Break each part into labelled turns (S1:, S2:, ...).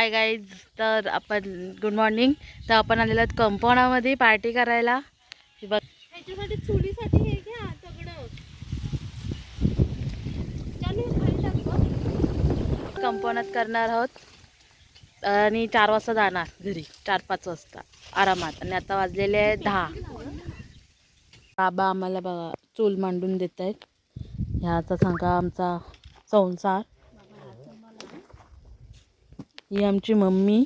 S1: Hi guys, तर आपण good morning. तर आपण आलेलो आहोत कंपाऊंडमध्ये पार्टी करायला.
S2: ह्याच्यासाठी चुलीसाठी हे घ्या दगडं.
S1: कंपाऊंडात करणार आहोत आणि 4 वाजता जाणार घरी, 4-5 वाजता आरामात. आणि आता वाजलेले आहे 10. बाबा आम्हाला बघा चूल मांडून देत आहेत. ह्याचा सांगा आमचा संसार. ही आमची मम्मी.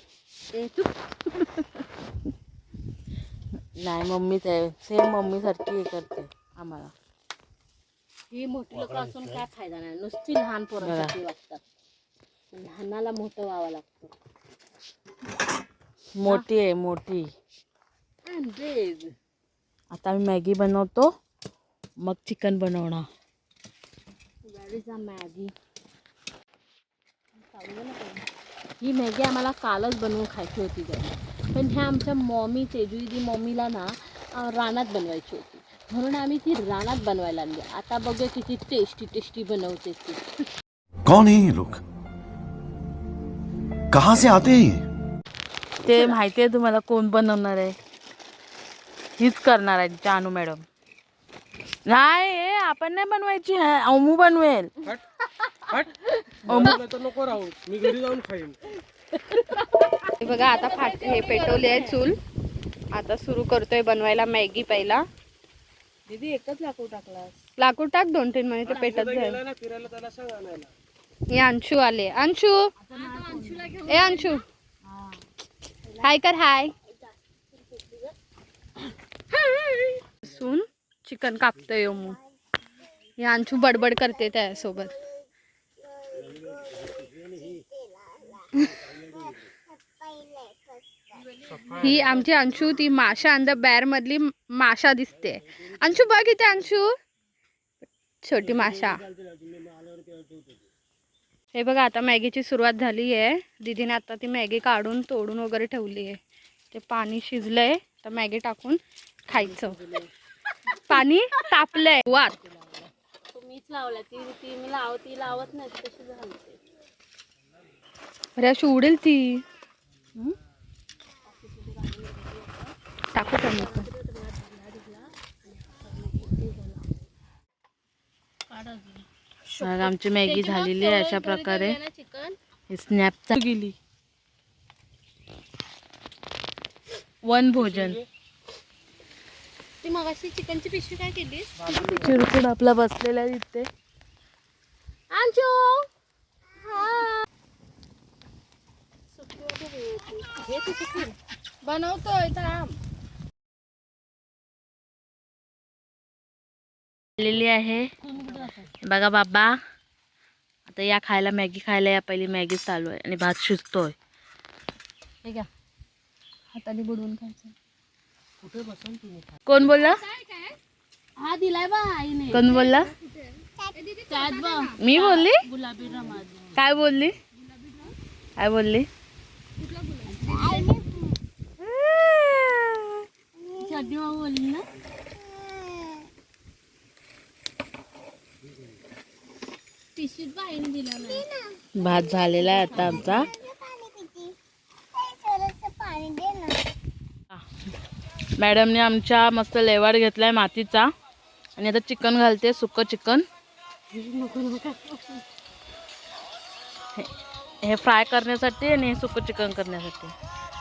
S1: नाही मम्मीच आहे, सेम मम्मी सारखी हे करते आम्हाला.
S2: ही मोठी लोक असून काय फायदा नाही, नुसती लहान पोरांसाठी वागतात. लहानाला मोठं व्हावं लागतं.
S1: मोठी आहे मोठी. आता मी मॅगी बनवतो, मग चिकन बनवणार.
S2: मॅगी ही मॅगी आम्हाला कालच बनवून खायची होती घरी, पण ह्या आमच्या मॉमी तेजूदी मॉमीला ना रानात बनवायची होती, म्हणून आम्ही ती रानात बनवायला आणली. आता बघूया किती टेस्टी बनवते ती.
S3: कौन है ये लोग, कहाँ से आते हैं?
S1: ते माहिती आहे तुम्हाला कोण बनवणार आहे? हीच करणार आहे जानू मॅडम. नाही आपण नाही बनवायची, अमू बनवेल.
S4: नको राहू, मी घरी जाऊन खाईन.
S2: बघा आता हे पेटवली आहे चूल. आता सुरू करतोय बनवायला मॅगी. पहिला
S1: दीदी एकच लाकूड टाकला.
S2: लाकूड टाक 2-3 महिने ते पेटत जाईल.
S4: फिरायला त्याला सांग आणायला.
S2: हे अंशू आले. अंशू, ए अंशू हाय कर. हाय. सून चिकन कापतोय मग. हे अंशू बडबड करते त्यासोबत. ही आमची अंशू, ती माशा अंद बॅर मधली माशा दिसते. अंशू बघ इथे, अंशू छोटी माशा. हे बघा आता मॅगीची सुरुवात झाली आहे. दीदीने आता ती मॅगी काढून तोडून वगैरे ठेवली आहे. ते पाणी शिजलंय, तर मॅगी टाकून खायचं. पाणी तापलंय वात. तुम्हीच लावला, ती मी ती लावत नाही तशी झाली. अरे अशी उडेल ती. टाकू का मी?
S1: आमची मॅगी झालेली आहे अशा प्रकारे. स्नॅप गेली. वन भोजन.
S2: ती मगाशी चिकनची पिशवी काय केली?
S1: चिरकुड आपला बसलेला आहे तिथे.
S2: अंशू बनवतोय थांब.
S1: आलेली आहे बघा बाबा. आता या खायला, मॅगी खायला या. पहिली मॅगी चालू आहे आणि भात शिजतोय.
S2: हे घ्या, हाताने बुडवून खायचं.
S1: कोण बोलला?
S2: हा दिलाय बा आईने.
S1: कोण बोलला? मी बोलली?
S2: गुलाबी रंग.
S1: काय बोलली? काय बोलली?
S2: बोलली ना.
S1: भात झालेला आहे आता आमचा. मॅडमने आमच्या मस्त लेवाड घेतलाय मातीचा आणि आता चिकन घालते, सुक्क चिकन. हे फ्राय करण्यासाठी आणि हे सुक्क चिकन करण्यासाठी.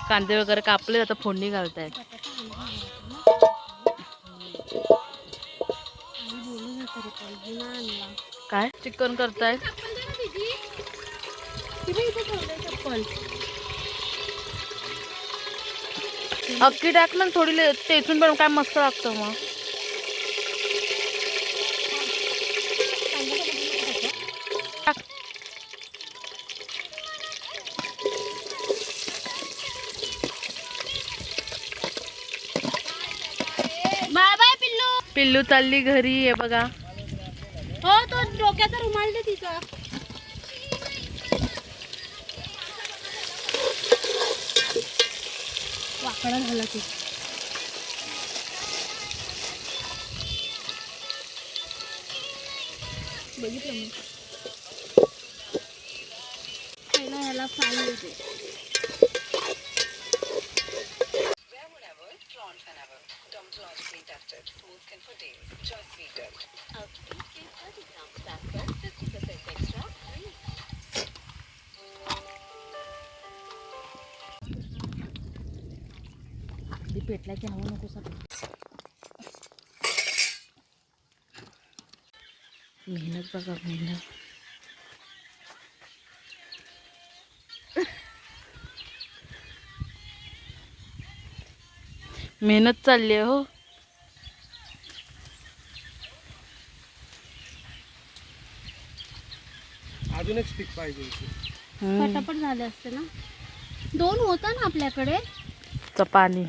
S1: कांदे वगैरे कापले, आता फोडणी घालतायत. काय चिकन करतायत? अख्खी टाक ना थोडी, टेचून पण काय मस्त लागतं मग. पिल्लू चालली घरी. आहे बघा.
S2: हो, तो डोक्याचा रुमाल दे तिचा. वाकडा झाला ती. बघितलं मग. ह्याला फ्राय होते.
S1: पेटला की हवं नको सगळं. मेहनत बघा मेहनत. मेहनत चालली आहे हो.
S4: अजून एक स्टिक पाहिजे इथे.
S2: पटापट झाले असते ना. 2 होता ना आपल्याकडे.
S1: पाणी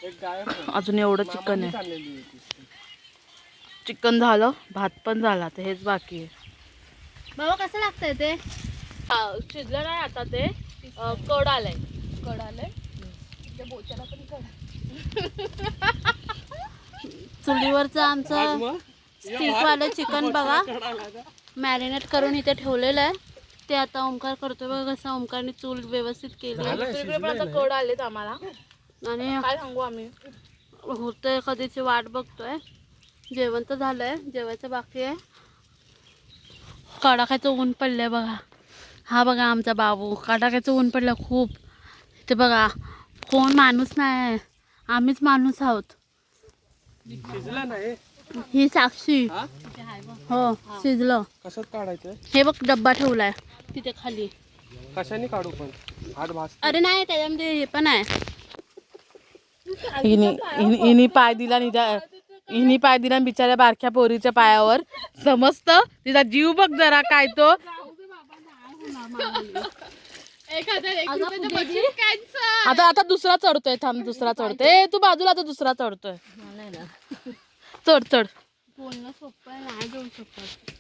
S4: एक गायब आहे.
S1: अजून एवढं चिकन
S4: मामाने
S1: आहे.
S4: चाललेली होती.
S1: चिकन झालं, भात पण झाला, तर हेच बाकी आहे.
S2: बाबा कसं लागतंय ते?
S1: शिजलं नाही आता ते. कड आलंय.
S2: कड आलंय. बोचाला पण कड.
S1: चुलीवरचं आमचं
S4: आज मग
S1: स्टिकवालं चिकन बघा
S4: कडाला का?
S1: मॅरिनेट करून इथे ठेवलेलं आहे. ते आता ओंकार करतोय बघा. कसं ओंकारने चूल व्यवस्थित केली आहे.
S4: झालंय,
S1: दुसरीकडे पण आता
S4: शिजलंय
S1: कड आलेत आम्हाला. आणि काय सांगू आम्ही, होतंय कधीची वाट बघतोय. जेवण तर झालंय, जेवायचं बाकी आहे. कडाक्याचं ऊन पडलंय बघा. हा बघा आमचा बाबू, कडाक्याचं ऊन पडलं खूप. ते बघा कोण माणूस नाही, आम्हीच माणूस आहोत.
S4: शिजलं नाही.
S1: ही साक्षी.
S4: हा?
S1: हो शिजलं.
S4: कशात काढायचं?
S1: हे बघ डब्बा ठेवलाय तिथे खाली.
S4: कशाने काढू पण? हात भास.
S1: अरे नाही त्याच्यामध्ये हे पण आहे. हिनी पाय दिला हिनी पाय दिला बिचाऱ्या बारक्या पोरीच्या पायावर. समजतं तिचा जीव बघ जरा काय तो. आता दुसरा चढतोय. थांब दुसरा चढतोय. तू बाजूला, आता दुसरा चढतोय. चढ चढ.
S2: बोलणं सोपं आहे, नाही जाऊ शकत.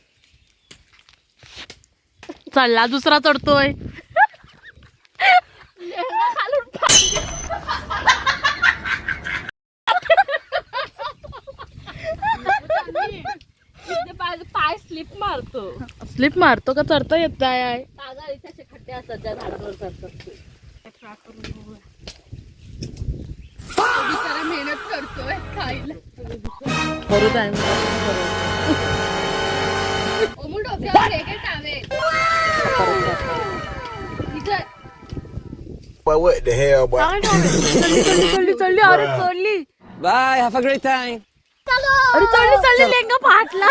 S1: चढला, दुसरा चढतोय.
S2: पाय स्लिप मारतो.
S1: स्लिप मारतो का चढता येत आहे.
S2: कागदाचे खड्डे असतात ज्या झाडावर चढतात. बिचारा मेहनत करतोय खायला.
S1: करू टाइम
S2: ओमू डोक्यावर हे towel.
S3: Well, what the hell, boy?
S1: चढली चढली. अरे चढली.
S5: Bye, have a great time.
S1: अरे चढली लेंगा फाटला.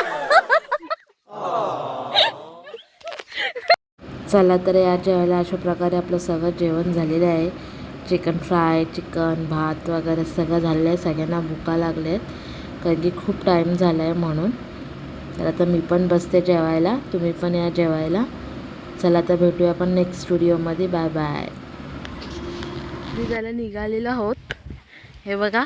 S1: चला तर या जेवायला अशा प्रकारे आपलं सगळं जेवण झालेलं आहे. चिकन फ्राय, चिकन, भात वगैरे सगळं झालेलं आहे. सगळ्यांना भुका लागल्या आहेत कारण की खूप टाईम झाला आहे म्हणून. तर आता मी पण बसते जेवायला, तुम्ही पण या जेवायला. चला तर भेटूया आपण नेक्स्ट व्हिडिओमध्ये. Bye bye. जायला निघालेलो आहोत. हे बघा